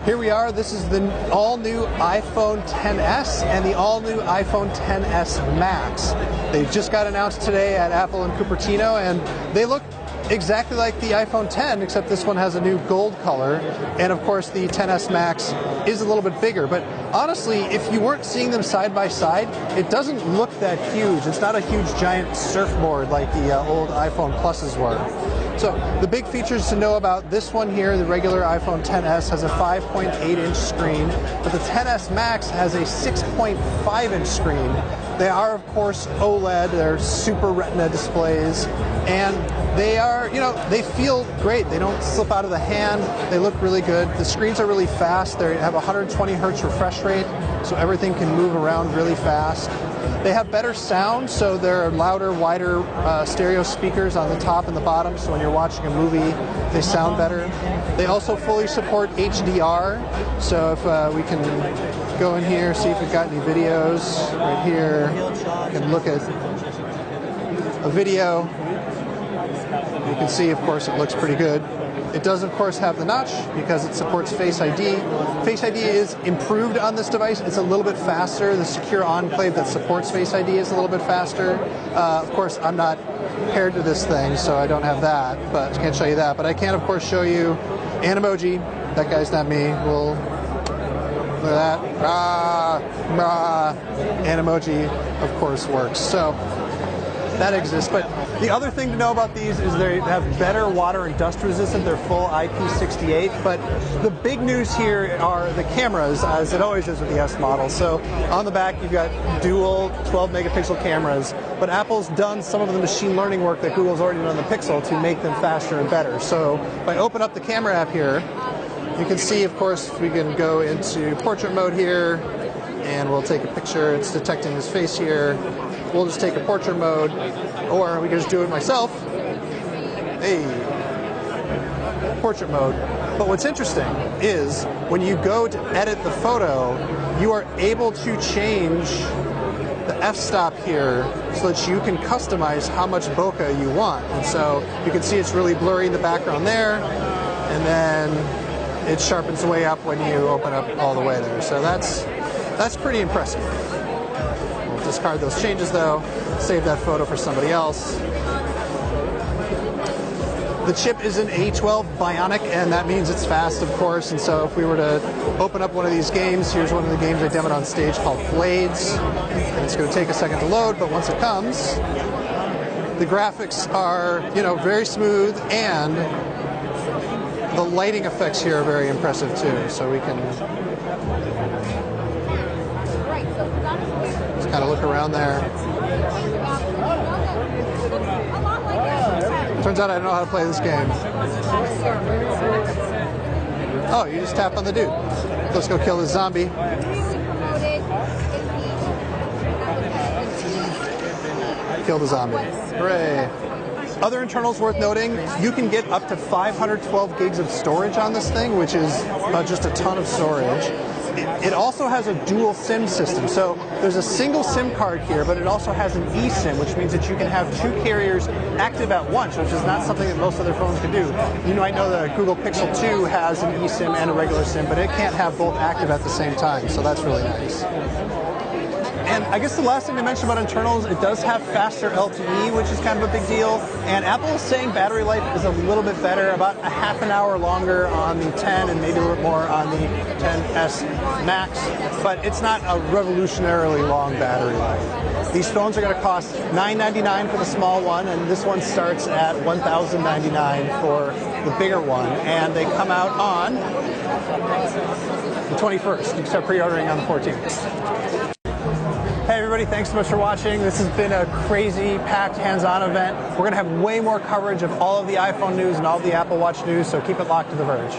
Here we are. This is the all-new iPhone XS and the all-new iPhone XS Max. They just got announced today at Apple in Cupertino, and they look exactly like the iPhone X, except this one has a new gold color. And of course, the XS Max is a little bit bigger. But honestly, if you weren't seeing them side by side, it doesn't look that huge. It's not a huge giant surfboard like the old iPhone Pluses were. So the big features to know about this one here, the regular iPhone XS, has a 5.8-inch screen, but the XS Max has a 6.5-inch screen. They are, of course, OLED. They're Super Retina displays, and they are, they feel great. They don't slip out of the hand. They look really good. The screens are really fast. They have 120 hertz refresh rate, so everything can move around really fast. They have better sound, so there are louder, wider stereo speakers on the top and the bottom, so when you're watching a movie, they sound better. They also fully support HDR, so if we can go in here, see if we've got any videos. Right here, you can look at a video. You can see, of course, it looks pretty good. It does, of course, have the notch because it supports Face ID. Face ID is improved on this device. It's a little bit faster. The secure enclave that supports Face ID is a little bit faster. Of course, I'm not paired to this thing, so I don't have that, but I can't show you that. But I can, of course, show you an emoji. That guy's not me. We'll look at that. An emoji, of course, works. So that exists. But the other thing to know about these is they have better water and dust resistant. They're full IP68. But the big news here are the cameras, as it always is with the S model. So on the back, you've got dual 12-megapixel cameras. But Apple's done some of the machine learning work that Google's already done on the Pixel to make them faster and better. So if I open up the camera app here, you can see, of course, we can go into portrait mode here, and we'll take a picture. It's detecting his face here. We'll just take a portrait mode, or we can just do it myself. Hey, portrait mode. But what's interesting is when you go to edit the photo, you are able to change the f-stop here so that you can customize how much bokeh you want. And so you can see it's really blurry in the background there, and then it sharpens way up when you open up all the way there. So that's pretty impressive. We'll discard those changes though, save that photo for somebody else. The chip is an A12 Bionic, and that means it's fast, of course. And so if we were to open up one of these games, here's one of the games I demoed on stage called Blades. And it's going to take a second to load, but once it comes, the graphics are, very smooth, and the lighting effects here are very impressive too. So we can just kind of look around there. Turns out I don't know how to play this game. Oh, you just tap on the dude. Let's go kill this zombie. Kill the zombie. Hooray. Other internals worth noting, you can get up to 512 gigs of storage on this thing, which is just a ton of storage. It also has a dual SIM system. So there's a single SIM card here, but it also has an eSIM, which means that you can have two carriers active at once, which is not something that most other phones can do. You might know the Google Pixel 2 has an eSIM and a regular SIM, but it can't have both active at the same time, so that's really nice. And I guess the last thing to mention about internals, it does have faster LTE, which is kind of a big deal. And Apple is saying battery life is a little bit better, about a half an hour longer on the 10 and maybe a little more on the XS Max. But it's not a revolutionarily long battery life. These phones are going to cost $999 for the small one, and this one starts at $1,099 for the bigger one. And they come out on the 21st. You can start pre-ordering on the 14th. Hey everybody, thanks so much for watching. This has been a crazy, packed, hands-on event. We're going to have way more coverage of all of the iPhone news and all of the Apple Watch news, so keep it locked to The Verge.